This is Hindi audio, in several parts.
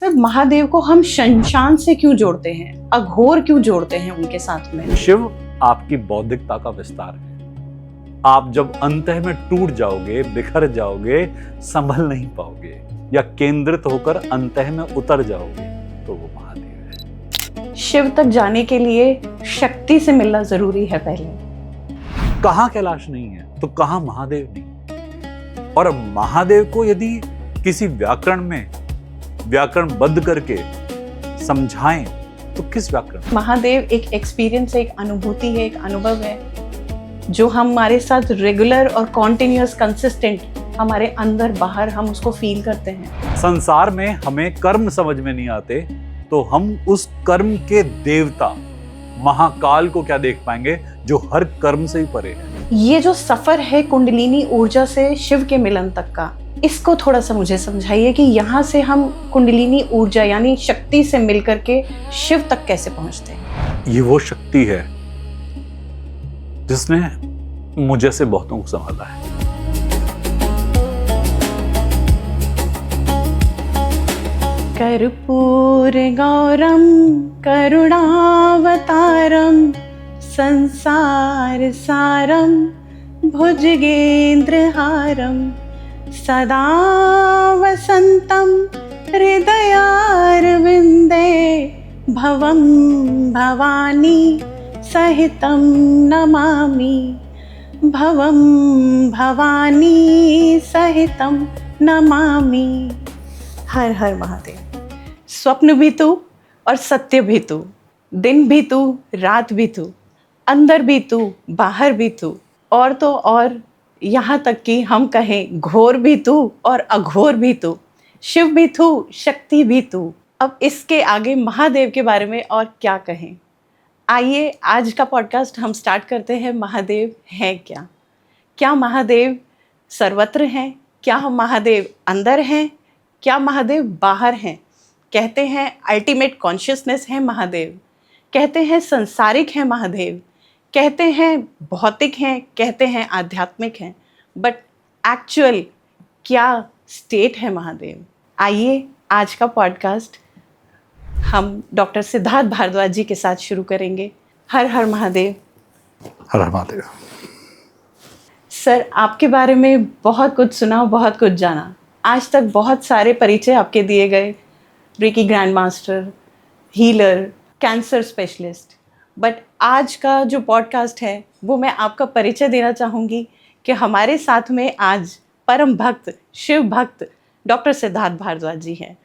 तो महादेव को हम शमशान से क्यों जोड़ते हैं, अघोर क्यों जोड़ते हैं उनके साथ में? शिव आपकी बौद्धिकता का विस्तार है। आप जब अंतः में टूट जाओगे, बिखर जाओगे, संभल नहीं पाओगे या केंद्रित होकर अंतः में उतर जाओगे तो वो महादेव है। शिव तक जाने के लिए शक्ति से मिलना जरूरी है पहले। कहाँ कैलाश नहीं है तो कहाँ महादेव नहीं। और महादेव को यदि किसी व्याकरण में व्याकरणबद्ध करके समझाएं तो किस व्याकरण? महादेव एक एक्सपीरियंस है, एक अनुभूति है, एक अनुभव है जो हमारे साथ रेगुलर और कॉन्टिन्यूअस कंसिस्टेंट हमारे अंदर बाहर हम उसको फील करते हैं। संसार में हमें कर्म समझ में नहीं आते तो हम उस कर्म के देवता महाकाल को क्या देख पाएंगे जो हर कर्म से ही परे है। ये जो सफर है कुंडलिनी ऊर्जा से शिव के मिलन तक का, इसको थोड़ा सा मुझे समझाइए कि यहाँ से हम कुंडलिनी ऊर्जा यानी शक्ति से मिलकर के शिव तक कैसे पहुंचते हैं। ये वो शक्ति है जिसने मुझे से बहुतों को संभाला है। कर्पूर गौरम करुणावतारम संसार सारम भुजगेंद्रहारम सदा वसंतम हृदयारविंदे भवं भवानी सहितं नमामि भवं भवानी सहितं नमामि। हर हर महादेव। स्वप्न भी तू और सत्य भी तू, दिन भी तू रात भी तू, अंदर भी तू बाहर भी तू, और तो और यहाँ तक कि हम कहें घोर भी तू और अघोर भी तू, शिव भी तू, शक्ति भी तू। अब इसके आगे महादेव के बारे में और क्या कहें। आइए आज का पॉडकास्ट हम स्टार्ट करते हैं। महादेव हैं क्या? क्या महादेव सर्वत्र हैं? क्या हम महादेव अंदर हैं? क्या महादेव बाहर हैं? कहते हैं अल्टीमेट कॉन्शियसनेस है महादेव, कहते हैं संसारिक है महादेव, कहते हैं भौतिक हैं, कहते हैं आध्यात्मिक हैं, बट एक्चुअल क्या स्टेट है महादेव? आइए आज का पॉडकास्ट हम डॉक्टर सिद्धार्थ भारद्वाज जी के साथ शुरू करेंगे। हर हर महादेव। हर हर महादेव। सर, आपके बारे में बहुत कुछ सुना, बहुत कुछ जाना, आज तक बहुत सारे परिचय आपके दिए गए, reiki grand master, healer, cancer specialist, but आज का जो पॉडकास्ट है वो मैं आपका परिचय देना चाहूँगी कि हमारे साथ में आज परम भक्त, शिव भक्त डॉक्टर सिद्धार्थ भारद्वाज जी हैं।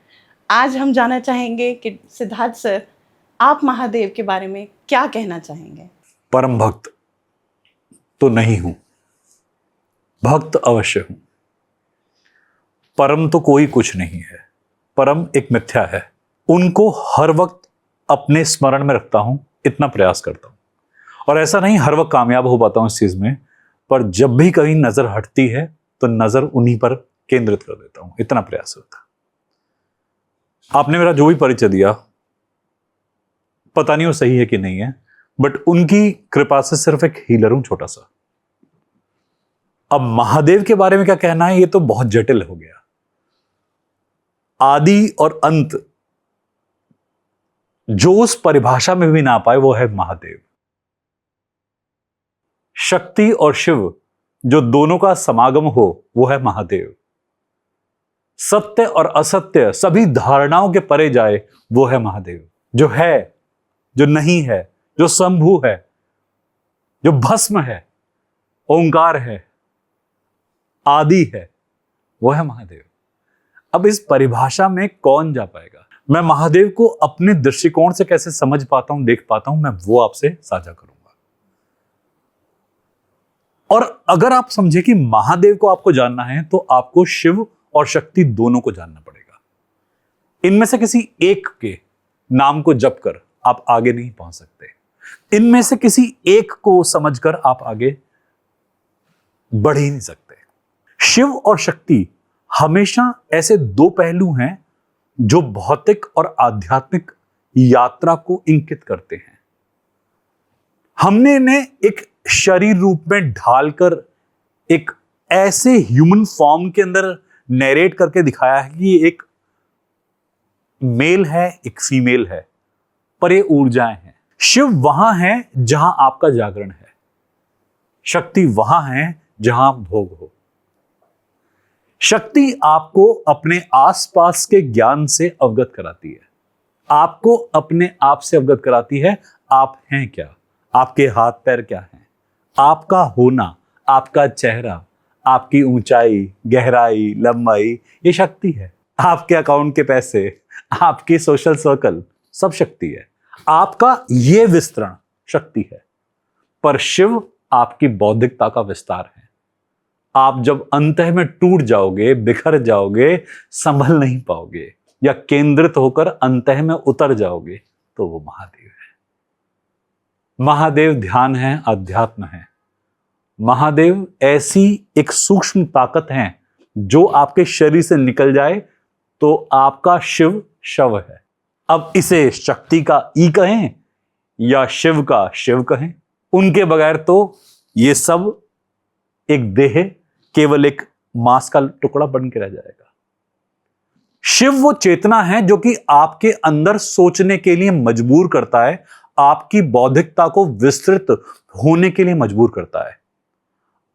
आज हम जानना चाहेंगे कि सिद्धार्थ सर, आप महादेव के बारे में क्या कहना चाहेंगे? परम भक्त तो नहीं हूं, भक्त अवश्य हूं। परम तो कोई कुछ नहीं है, परम एक मिथ्या है। उनको हर वक्त अपने स्मरण में रखता हूं, इतना प्रयास करता हूं। और ऐसा नहीं हर वक्त कामयाब हो पाता हूं इस चीज में, पर जब भी कहीं नजर हटती है तो नजर उन्हीं पर केंद्रित कर देता हूं, इतना प्रयास होता है। आपने मेरा जो भी परिचय दिया, पता नहीं वो सही है कि नहीं है, बट उनकी कृपा से सिर्फ एक हीलर हूं, छोटा सा। अब महादेव के बारे में क्या कहना है, ये तो बहुत जटिल हो गया। आदि और अंत जो उस परिभाषा में भी ना पाए वो है महादेव। शक्ति और शिव जो दोनों का समागम हो वो है महादेव। सत्य और असत्य सभी धारणाओं के परे जाए वो है महादेव। जो है, जो नहीं है, जो शंभु है, जो भस्म है, ओंकार है, आदि है, वो है महादेव। अब इस परिभाषा में कौन जा पाएगा? मैं महादेव को अपने दृष्टिकोण से कैसे समझ पाता हूं, देख पाता हूं, मैं वो आपसे साझा करूंगा। और अगर आप समझे कि महादेव को आपको जानना है तो आपको शिव और शक्ति दोनों को जानना पड़ेगा। इनमें से किसी एक के नाम को जप कर आप आगे नहीं पहुंच सकते। इनमें से किसी एक को समझकर आप आगे बढ़ ही नहीं सकते। शिव और शक्ति हमेशा ऐसे दो पहलू हैं जो भौतिक और आध्यात्मिक यात्रा को इंकित करते हैं। हमने इन्हें एक शरीर रूप में ढालकर एक ऐसे ह्यूमन फॉर्म के अंदर नैरेट करके दिखाया है कि एक मेल है, एक फीमेल है, पर ये ऊर्जाएं हैं। शिव वहां है जहां आपका जागरण है, शक्ति वहां है जहां भोग हो। शक्ति आपको अपने आसपास के ज्ञान से अवगत कराती है, आपको अपने आप से अवगत कराती है। आप हैं क्या, आपके हाथ पैर क्या हैं, आपका होना, आपका चेहरा, आपकी ऊंचाई, गहराई, लंबाई, ये शक्ति है। आपके अकाउंट के पैसे, आपकी सोशल सर्कल, सब शक्ति है। आपका ये विस्तरण शक्ति है। पर शिव आपकी बौद्धिकता का विस्तार है। आप जब अंतः में टूट जाओगे, बिखर जाओगे, संभल नहीं पाओगे या केंद्रित होकर अंतः में उतर जाओगे, तो वो महादेव है। महादेव ध्यान है, अध्यात्म है। महादेव ऐसी एक सूक्ष्म ताकत है जो आपके शरीर से निकल जाए तो आपका शिव शव है। अब इसे शक्ति का ई कहें या शिव का शिव कहें, उनके बगैर तो ये सब एक देह, केवल एक मांस का टुकड़ा बन के रह जाएगा। शिव वो चेतना है जो कि आपके अंदर सोचने के लिए मजबूर करता है, आपकी बौद्धिकता को विस्तृत होने के लिए मजबूर करता है,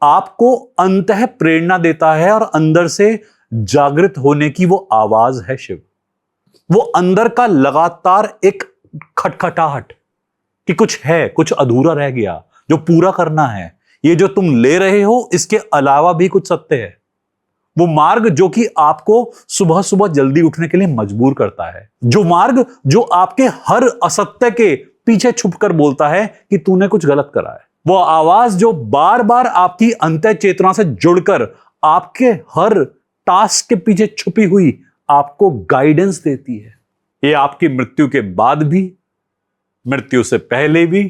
आपको अंतः प्रेरणा देता है और अंदर से जागृत होने की वो आवाज है शिव। वो अंदर का लगातार एक खटखटाहट कि कुछ है, कुछ अधूरा रह गया जो पूरा करना है, ये जो तुम ले रहे हो इसके अलावा भी कुछ सत्य है। वो मार्ग जो कि आपको सुबह सुबह जल्दी उठने के लिए मजबूर करता है, जो मार्ग जो आपके हर असत्य के पीछे छुपकर बोलता है कि तूने कुछ गलत करा है, वो आवाज जो बार बार आपकी अंतः चेतना से जुड़कर आपके हर टास्क के पीछे छुपी हुई आपको गाइडेंस देती है। ये आपकी मृत्यु के बाद भी, मृत्यु से पहले भी,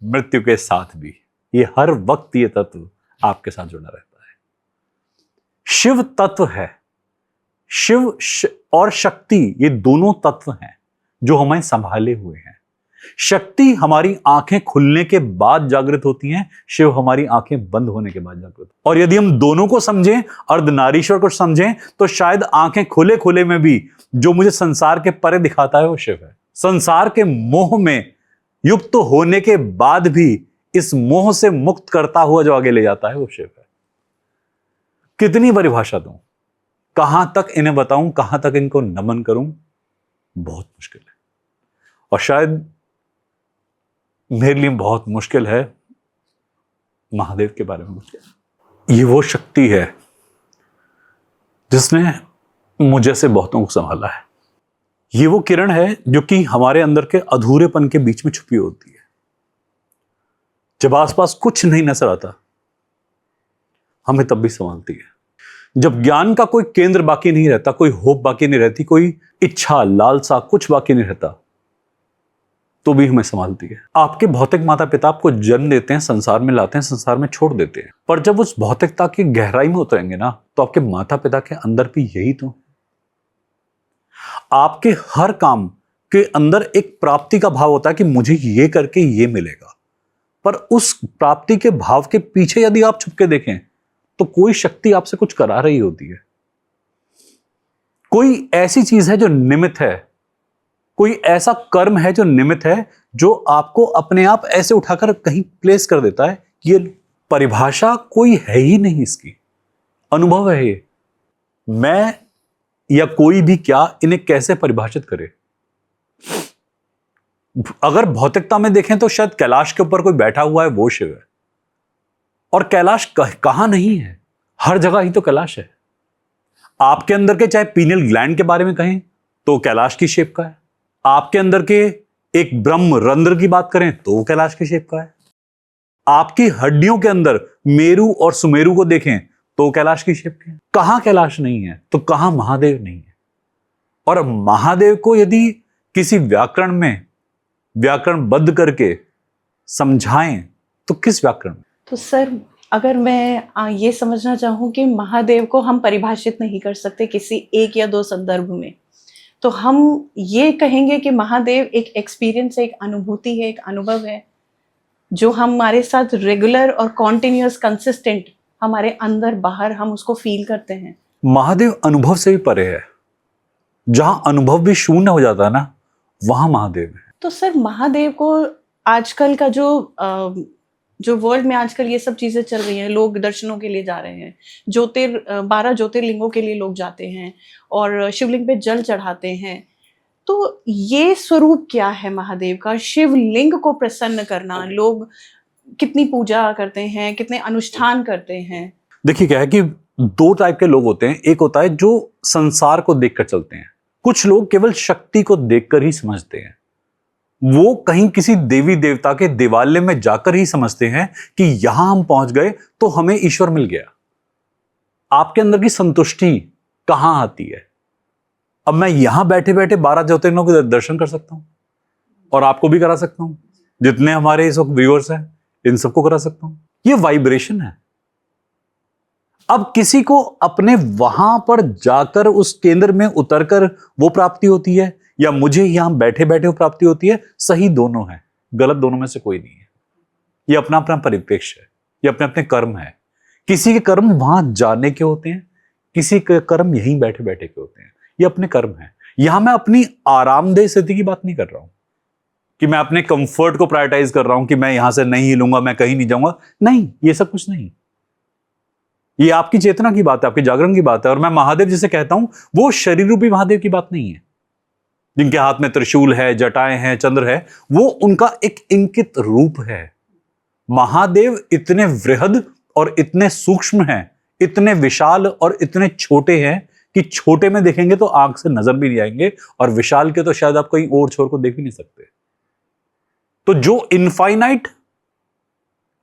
मृत्यु के साथ भी, ये हर वक्त ये तत्व आपके साथ जुड़ा रहता है। शिव तत्व है। शिव और शक्ति ये दोनों तत्व हैं जो हमें संभाले हुए हैं। शक्ति हमारी आंखें खुलने के बाद जागृत होती हैं, शिव हमारी आंखें बंद होने के बाद जागृत। और यदि हम दोनों को समझें, अर्धनारीश्वर को समझें, तो शायद आंखें खुले खुले में भी जो मुझे संसार के परे दिखाता है वो शिव है। संसार के मोह में युक्त होने के बाद भी इस मोह से मुक्त करता हुआ जो आगे ले जाता है वो शिव है। कितनी परिभाषा दूं, कहां तक इन्हें बताऊं, कहां तक इनको नमन करूं, बहुत मुश्किल है। और शायद मेरे लिए बहुत मुश्किल है महादेव के बारे में बताना। ये वो शक्ति है जिसने मुझे से बहुतों को संभाला है। ये वो किरण है जो कि हमारे अंदर के अधूरेपन के बीच में छुपी होती है। जब आसपास कुछ नहीं नजर आता, हमें तब भी संभालती है। जब ज्ञान का कोई केंद्र बाकी नहीं रहता, कोई होप बाकी नहीं रहती, कोई इच्छा, लालसा कुछ बाकी नहीं रहता, तो भी हमें संभालती है। आपके भौतिक माता पिता आपको जन्म देते हैं, संसार में लाते हैं, संसार में छोड़ देते हैं, पर जब उस भौतिकता की गहराई में उतरेंगे ना, तो आपके माता पिता के अंदर भी यही तो। आपके हर काम के अंदर एक प्राप्ति का भाव होता है कि मुझे ये करके ये मिलेगा, पर उस प्राप्ति के भाव के पीछे यदि आप छुप के देखें तो कोई शक्ति आपसे कुछ करा रही होती है। कोई ऐसी चीज है जो निमित्त है, कोई ऐसा कर्म है जो निमित्त है, जो आपको अपने आप ऐसे उठाकर कहीं प्लेस कर देता है। ये परिभाषा कोई है ही नहीं, इसकी अनुभव है ये। मैं या कोई भी क्या इन्हें कैसे परिभाषित करे। अगर भौतिकता में देखें तो शायद कैलाश के ऊपर कोई बैठा हुआ है वो शिव है, और कैलाश कहां नहीं है, हर जगह ही तो कैलाश है। आपके अंदर के चाहे पीनियल ग्लैंड के बारे में कहें तो कैलाश की शेप का है, आपके अंदर के एक ब्रह्म रंध्र की बात करें तो वो कैलाश की शेप का है, आपकी हड्डियों के अंदर मेरु और सुमेरु को देखें तो कैलाश की शेप के हैं। कहां कैलाश नहीं है तो कहां महादेव नहीं है। और महादेव को यदि किसी व्याकरण में व्याकरणबद्ध करके समझाएं तो किस व्याकरण में? तो सर, अगर मैं ये समझना चाहूँ कि महादेव को हम परिभाषित नहीं कर सकते किसी एक या दो संदर्भ में, तो हम ये कहेंगे कि महादेव एक एक्सपीरियंस है, एक अनुभूति है, एक अनुभव है जो हमारे साथ रेगुलर और कॉन्टिन्यूअस कंसिस्टेंट हमारे अंदर बाहर हम उसको फील करते हैं। महादेव अनुभव से भी परे है। जहां अनुभव भी शून्य हो जाता है ना, वहां महादेव है। तो सर महादेव को आजकल का जो वर्ल्ड में आजकल ये सब चीजें चल रही हैं, लोग दर्शनों के लिए जा रहे हैं, 12 ज्योतिर्लिंगों के लिए लोग जाते हैं और शिवलिंग पे जल चढ़ाते हैं, तो ये स्वरूप क्या है महादेव का? शिवलिंग को प्रसन्न करना, लोग कितनी पूजा करते हैं, कितने अनुष्ठान करते हैं? देखिए क्या है कि 2 टाइप के लोग होते हैं। एक होता है जो संसार को देखकर चलते हैं, कुछ लोग केवल शक्ति को देखकर ही समझते हैं, वो कहीं किसी देवी देवता के देवालय में जाकर ही समझते हैं कि यहां हम पहुंच गए तो हमें ईश्वर मिल गया। आपके अंदर की संतुष्टि कहां आती है? अब मैं यहां बैठे बैठे 12 ज्योतिर्लिंगों के दर्शन कर सकता हूं और आपको भी करा सकता हूं, जितने हमारे इस वक्त व्यूअर्स हैं इन सबको करा सकता हूं। ये वाइब्रेशन है। अब किसी को अपने वहां पर जाकर उस केंद्र में उतरकर वो प्राप्ति होती है, या मुझे यहां बैठे बैठे वो प्राप्ति होती है। सही दोनों है, गलत दोनों में से कोई नहीं है। ये अपना अपना परिप्रेक्ष्य है, ये अपने अपने कर्म है। किसी के कर्म वहां जाने के होते हैं, किसी के कर्म यहीं बैठे बैठे के होते हैं। ये अपने कर्म है। यहां मैं अपनी आरामदेह स्थिति की बात नहीं कर रहा हूं कि मैं अपने कंफर्ट को प्रायोरिटाइज कर रहा हूं कि मैं यहां से नहीं हिलूंगा, मैं कहीं नहीं जाऊंगा। नहीं, ये सब कुछ नहीं। ये आपकी चेतना की बात है, आपके जागरण की बात है। और मैं महादेव जिसे कहता हूं वो शरीर रूपी महादेव की बात नहीं है, जिनके हाथ में त्रिशूल है, जटाएं हैं, चंद्र है। वो उनका एक इंकित रूप है। महादेव इतने वृहद और इतने सूक्ष्म हैं, इतने विशाल और इतने छोटे हैं कि छोटे में देखेंगे तो आंख से नजर भी नहीं आएंगे, और विशाल के तो शायद आप कहीं और छोर को देख भी नहीं सकते। तो जो इनफाइनाइट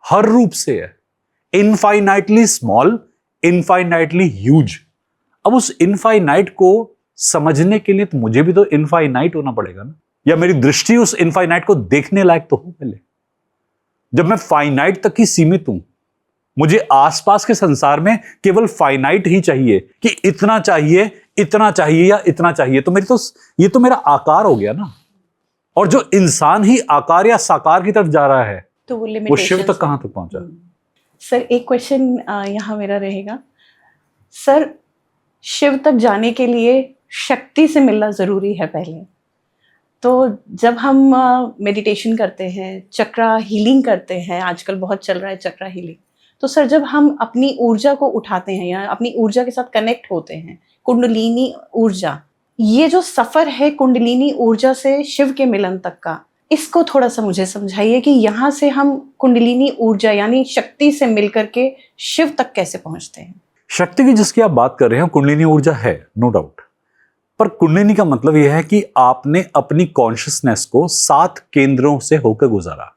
हर रूप से है, इनफाइनाइटली स्मॉल, इनफाइनाइटली ह्यूज। अब उस इनफाइनाइट को समझने के लिए तो मुझे भी तो इनफाइनाइट होना पड़ेगा ना, या मेरी दृष्टि उस इनफाइनाइट को देखने लायक तो हो पहले। जब मैं फाइनाइट तक ही सीमित हूं, मुझे आसपास के संसार में केवल फाइनाइट ही चाहिए कि इतना चाहिए, इतना चाहिए या इतना चाहिए, तो ये तो मेरा आकार हो गया ना। और जो इंसान ही आकार या साकार की तरफ जा रहा है, तो वो शिव तक कहां तक पहुंचा? सर एक क्वेश्चन यहाँ मेरा रहेगा, सर शिव तक जाने के लिए शक्ति से मिलना जरूरी है पहले। तो जब हम मेडिटेशन करते हैं, चक्रा हीलिंग करते हैं, आजकल बहुत चल रहा है चक्रा हीलिंग, तो सर जब हम अपनी ऊर्जा को उठाते हैं या अपनी ऊर्जा के साथ कनेक्ट होते हैं, कुंडलिनी ऊर्जा, ये जो सफर है कुंडलिनी ऊर्जा से शिव के मिलन तक का, इसको थोड़ा सा मुझे समझाइए कि यहाँ से हम कुंडलिनी ऊर्जा यानी शक्ति से मिलकर के शिव तक कैसे पहुंचते हैं? शक्ति की जिसकी आप बात कर रहे हैं कुंडलिनी ऊर्जा है, नो डाउट। पर कुंडलिनी का मतलब यह है कि आपने अपनी कॉन्शियसनेस को 7 केंद्रों से होकर गुजारा।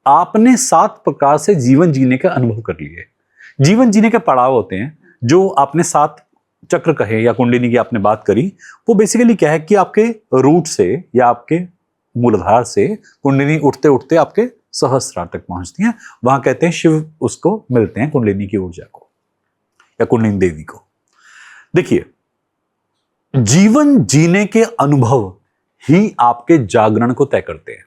आपने 7 प्रकार से जीवन जीने का अनुभव कर लिए। जीवन जीने के पड़ाव होते हैं, जो आपने 7 चक्र कहे या कुंडलिनी की आपने बात करी, वो बेसिकली क्या है कि आपके रूट से या आपके मूलाधार से कुंडलिनी उठते उठते आपके सहस्रार तक पहुंचती है। वहां कहते हैं शिव उसको मिलते हैं, कुंडलिनी की ऊर्जा को या कुंडलिनी देवी को। देखिए, जीवन जीने के अनुभव ही आपके जागरण को तय करते हैं।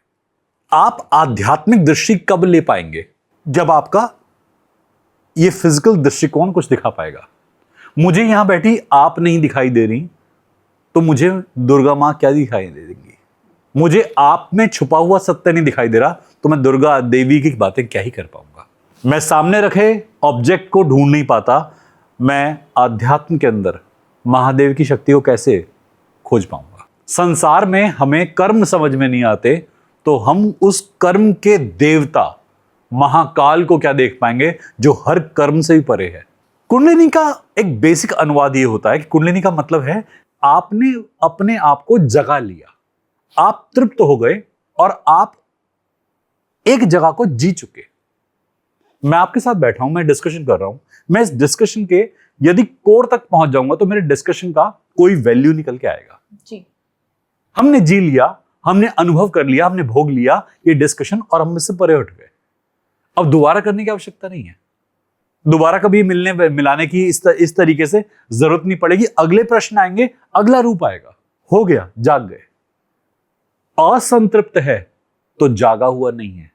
आप आध्यात्मिक दृष्टि कब ले पाएंगे? जब आपका ये फिजिकल दृष्टिकोण कुछ दिखा पाएगा। मुझे यहां बैठी आप नहीं दिखाई दे रही, तो मुझे दुर्गा मां क्या दिखाई दे देंगी? मुझे आप में छुपा हुआ सत्य नहीं दिखाई दे रहा, तो मैं दुर्गा देवी की बातें क्या ही कर पाऊंगा? मैं सामने रखे ऑब्जेक्ट को ढूंढ नहीं पाता, मैं आध्यात्म के अंदर महादेव की शक्ति को कैसे खोज पाऊंगा? संसार में हमें कर्म समझ में नहीं आते, तो हम उस कर्म के देवता महाकाल को क्या देख पाएंगे, जो हर कर्म से भी परे है। कुंडलिनी का एक बेसिक अनुवाद ये होता है कि कुंडलिनी का मतलब है आपने अपने आप को जगा लिया, आप तृप्त हो गए और आप एक जगह को जी चुके। मैं आपके साथ बैठा हूं, मैं डिस्कशन कर रहा हूं, मैं इस डिस्कशन के यदि कोर तक पहुंच जाऊंगा तो मेरे डिस्कशन का कोई वैल्यू निकल के आएगा जी। हमने जी लिया, हमने अनुभव कर लिया, हमने भोग लिया ये डिस्कशन, और हम इससे परे हट गए। अब दोबारा करने की आवश्यकता नहीं है, दोबारा कभी मिलने मिलाने की इस तरीके से जरूरत नहीं पड़ेगी। अगले प्रश्न आएंगे, अगला रूप आएगा। हो गया, जाग गए। असंतृप्त है तो जागा हुआ नहीं है,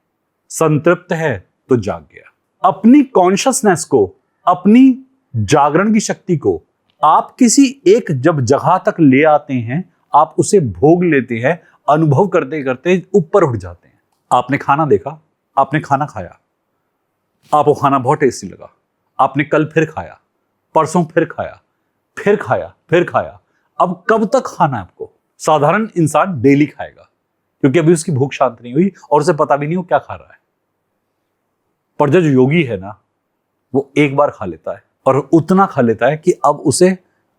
संतृप्त है तो जाग गया। अपनी कॉन्शियसनेस को, अपनी जागरण की शक्ति को आप किसी एक जब जगह तक ले आते हैं, आप उसे भोग लेते हैं, अनुभव करते करते ऊपर उठ जाते हैं। आपने खाना देखा, आपने खाना खाया, आपको खाना बहुत टेस्टी लगा, आपने कल फिर खाया, परसों फिर खाया, फिर खाया, फिर खाया। अब कब तक खाना है आपको? साधारण इंसान डेली खाएगा, क्योंकि अभी उसकी भूख शांत नहीं हुई और उसे पता भी नहीं वो क्या खा रहा है। पर जो योगी है ना, वो एक बार खा लेता है और उतना खा लेता है कि अब उसे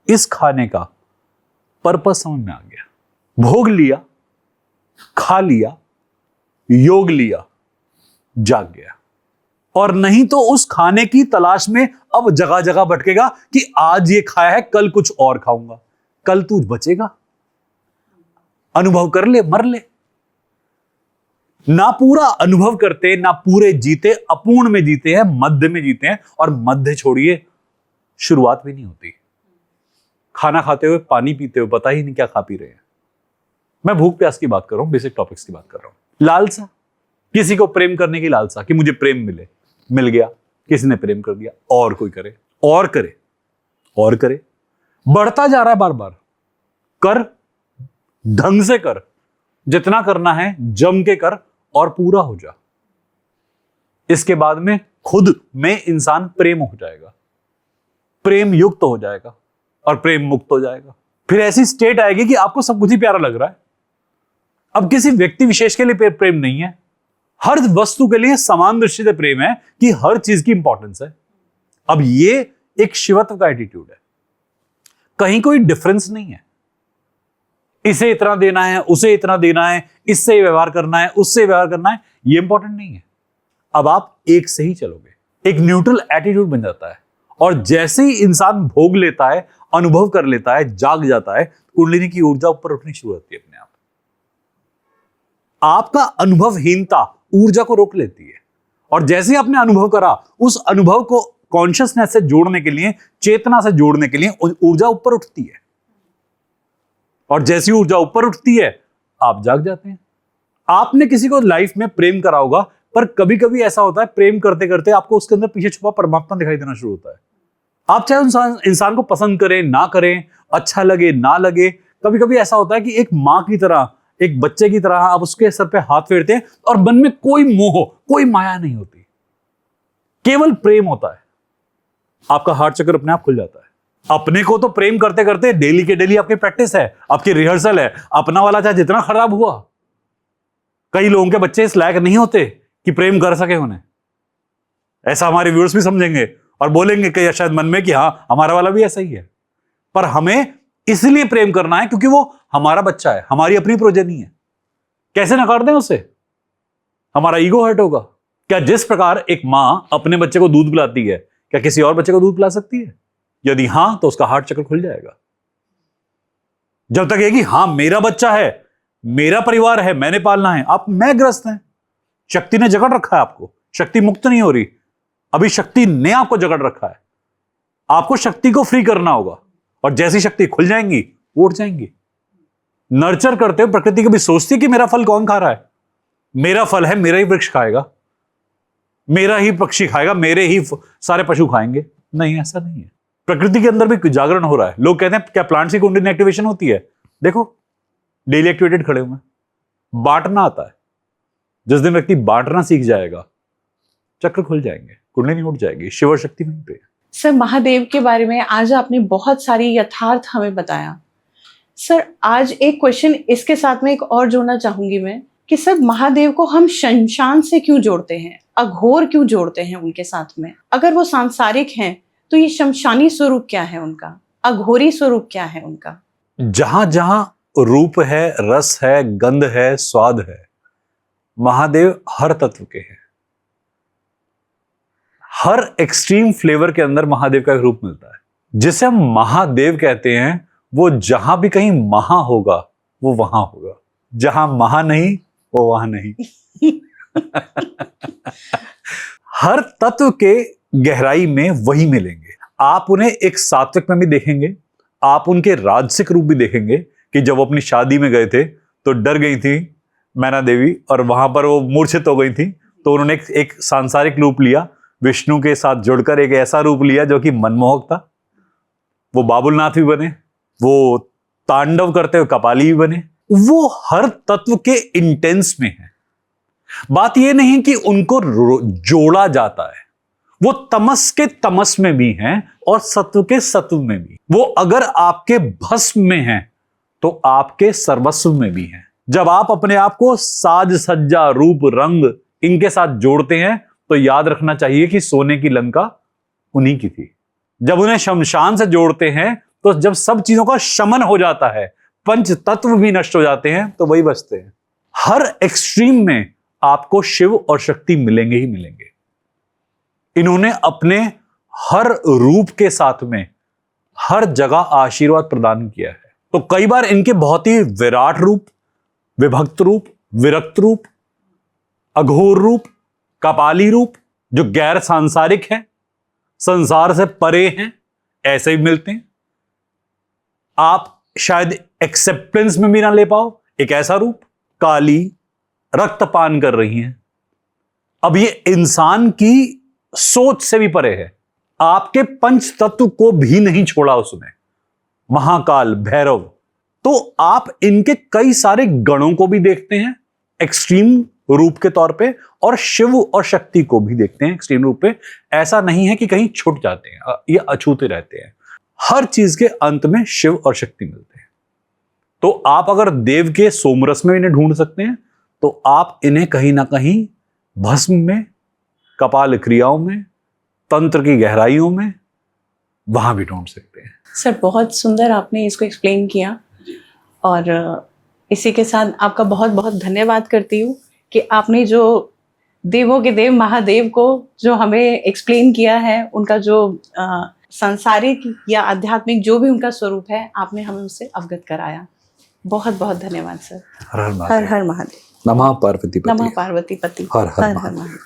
इस खाने का पर्पस समझ में आ गया। भोग लिया, खा लिया, योग लिया, जाग गया। और नहीं तो उस खाने की तलाश में अब जगह जगह भटकेगा कि आज ये खाया है, कल कुछ और खाऊंगा। कल तू बचेगा? अनुभव कर ले, मर ले। ना पूरा अनुभव करते, ना पूरे जीते, अपूर्ण में जीते हैं, मध्य में जीते हैं। और मध्य छोड़िए, शुरुआत भी नहीं होती। खाना खाते हुए, पानी पीते हुए पता ही नहीं क्या खा पी रहे हैं। मैं भूख प्यास की बात कर रहा हूं, बेसिक टॉपिक्स की बात कर रहा हूं। लालसा, किसी को प्रेम करने की लालसा कि मुझे प्रेम मिले, मिल गया, किसी ने प्रेम कर दिया, और कोई करे, और करे, और करे, बढ़ता जा रहा है। बार बार कर, ढंग से कर, जितना करना है जम के कर और पूरा हो जा। इसके बाद में खुद में इंसान प्रेम हो जाएगा, प्रेम युक्त हो जाएगा और प्रेम मुक्त हो जाएगा। फिर ऐसी स्टेट आएगी कि आपको सब कुछ ही प्यारा लग रहा है। अब किसी व्यक्ति विशेष के लिए प्रेम नहीं है, हर वस्तु के लिए समान दृष्टि से प्रेम है कि हर चीज की इंपॉर्टेंस है। अब ये एक शिवत्व का एटीट्यूड है, कहीं कोई डिफरेंस नहीं है। इसे इतना देना है, उसे इतना देना है, इससे व्यवहार करना है, उससे व्यवहार करना है, ये इंपॉर्टेंट नहीं है। अब आप एक से ही चलोगे, एक न्यूट्रल एटीट्यूड बन जाता है। और जैसे ही इंसान भोग लेता है, अनुभव कर लेता है, जाग जाता है, कुंडलिनी की ऊर्जा ऊपर उठनी शुरू होती है अपने आप। आपका अनुभवहीनता ऊर्जा को रोक लेती है। और जैसे ही आपने अनुभव करा, उस अनुभव को कॉन्शियसनेस से जोड़ने के लिए, चेतना से जोड़ने के लिए ऊर्जा ऊपर उठती है। और जैसी ऊर्जा ऊपर उठती है, आप जाग जाते हैं। आपने किसी को लाइफ में प्रेम करा होगा, पर कभी कभी ऐसा होता है प्रेम करते करते आपको उसके अंदर पीछे छुपा परमात्मा दिखाई देना शुरू होता है। आप चाहे इंसान को पसंद करें ना करें, अच्छा लगे ना लगे, कभी कभी ऐसा होता है कि एक मां की तरह, एक बच्चे की तरह आप उसके सर पे हाथ फेरते हैं और मन में कोई मोह, कोई माया नहीं होती, केवल प्रेम होता है। आपका हार्ट चक्र अपने आप खुल जाता है। अपने को तो प्रेम करते करते डेली के डेली आपकी प्रैक्टिस है, आपकी रिहर्सल है। अपना वाला चाहे जितना खराब हुआ, कई लोगों के बच्चे इस लायक नहीं होते कि प्रेम कर सके उन्हें। ऐसा हमारे व्यूअर्स भी समझेंगे और बोलेंगे कि शायद मन में कि हाँ, हमारा वाला भी ऐसा ही है। पर हमें इसलिए प्रेम करना है क्योंकि वो हमारा बच्चा है, हमारी अपनी प्रोजेनी है। कैसे नकार दें उसे? हमारा ईगो हर्ट होगा। क्या जिस प्रकार एक मां अपने बच्चे को दूध पिलाती है, क्या किसी और बच्चे को दूध पिला सकती है? यदि हां, तो उसका हार्ट चक्र खुल जाएगा। जब तक है कि हां, मेरा बच्चा है, मेरा परिवार है, मैंने पालना है, आप मैं ग्रस्त हैं। शक्ति ने जकड़ रखा है आपको, शक्ति मुक्त नहीं हो रही। अभी शक्ति ने आपको जकड़ रखा है। आपको शक्ति को फ्री करना होगा, और जैसी शक्ति खुल जाएंगी, उठ जाएंगी। नर्चर करते हो प्रकृति कभी सोचती है कि मेरा फल कौन खा रहा है? मेरा फल है, मेरा ही वृक्ष खाएगा, मेरा ही पक्षी खाएगा, मेरे ही सारे पशु खाएंगे। नहीं, ऐसा नहीं है। प्रकृति के अंदर भी जागरण हो रहा है। लोग कहते हैं क्या प्लांट्स की कुंडलिनी एक्टिवेशन होती है? देखो, डेली एक्टिवेटेड खड़े हुए, बांटना आता है। जिस दिन व्यक्ति बांटना सीख जाएगा, चक्र खुल जाएंगे, कुंडलिनी उठ जाएगी, शिव शक्ति वहीं पे। सर, महादेव के बारे में आज आपने बहुत सारी यथार्थ हमें बताया। सर, आज एक क्वेश्चन इसके साथ में एक और जोड़ना चाहूंगी मैं कि सर, महादेव को हम शमशान से क्यों जोड़ते हैं, अघोर क्यों जोड़ते हैं उनके साथ में? अगर वो सांसारिक हैं तो ये शमशानी स्वरूप क्या है उनका, अघोरी स्वरूप क्या है उनका? जहां जहां रूप है, रस है, गंध है, स्वाद है, महादेव हर तत्व के हैं। हर एक्सट्रीम फ्लेवर के अंदर महादेव का एक रूप मिलता है। जिसे हम महादेव कहते हैं, वो जहां भी कहीं महा होगा, वो वहां होगा। जहां महा नहीं, वो वहां नहीं। हर तत्व के गहराई में वही मिलेंगे। आप उन्हें एक सात्विक में भी देखेंगे, आप उनके राजसिक रूप भी देखेंगे कि जब वो अपनी शादी में गए थे तो डर गई थी मैना देवी, और वहां पर वो मूर्छित हो गई थी, तो उन्होंने एक सांसारिक रूप लिया, विष्णु के साथ जुड़कर एक ऐसा रूप लिया जो कि मनमोहक था। वो बाबुलनाथ भी बने, वो तांडव करते हुए कपाली भी बने, वो हर तत्व के इंटेंस में है। बात यह नहीं कि उनको जोड़ा जाता है, वो तमस के तमस में भी हैं और सत्व के सत्व में भी। वो अगर आपके भस्म में हैं तो आपके सर्वस्व में भी हैं। जब आप अपने आप को साज सज्जा रूप रंग इनके साथ जोड़ते हैं तो याद रखना चाहिए कि सोने की लंका उन्हीं की थी। जब उन्हें शमशान से जोड़ते हैं तो जब सब चीजों का शमन हो जाता है, पंच तत्व भी नष्ट हो जाते हैं, तो वही बचते हैं। हर एक्सट्रीम में आपको शिव और शक्ति मिलेंगे ही मिलेंगे। इन्होंने अपने हर रूप के साथ में हर जगह आशीर्वाद प्रदान किया है। तो कई बार इनके बहुत ही विराट रूप, विभक्त रूप, विरक्त रूप, अघोर रूप, कपाली रूप, जो गैर सांसारिक है, संसार से परे हैं, ऐसे भी मिलते हैं। आप शायद एक्सेप्टेंस में भी ना ले पाओ, एक ऐसा रूप, काली रक्तपान कर रही हैं। अब ये इंसान की सोच से भी परे है, आपके पंच तत्व को भी नहीं छोड़ा उसने, महाकाल भैरव। तो आप इनके कई सारे गणों को भी देखते हैं एक्सट्रीम रूप के तौर पे, और शिव और शक्ति को भी देखते हैं एक्सट्रीम रूप पे। ऐसा नहीं है कि कहीं छूट जाते हैं, ये अछूते रहते हैं। हर चीज के अंत में शिव और शक्ति मिलते हैं। तो आप अगर देव के सोमरस में इन्हें ढूंढ सकते हैं तो आप इन्हें कहीं ना कहीं भस्म में, कपाल क्रियाओं में, तंत्र की गहराइयों में, वहां भी ढूंढ सकते हैं। सर बहुत सुंदर आपने इसको एक्सप्लेन किया, और इसी के साथ आपका बहुत बहुत धन्यवाद करती हूँ कि आपने जो देवों के देव महादेव को जो हमें एक्सप्लेन किया है, उनका जो सांसारिक या आध्यात्मिक जो भी उनका स्वरूप है, आपने हमें उससे अवगत कराया। बहुत बहुत धन्यवाद सर। हर हर हर महादेव। हर महादेव। नमः पार्वती पति। नमः पार्वती पति। हर हर हर महादेव। महादेव।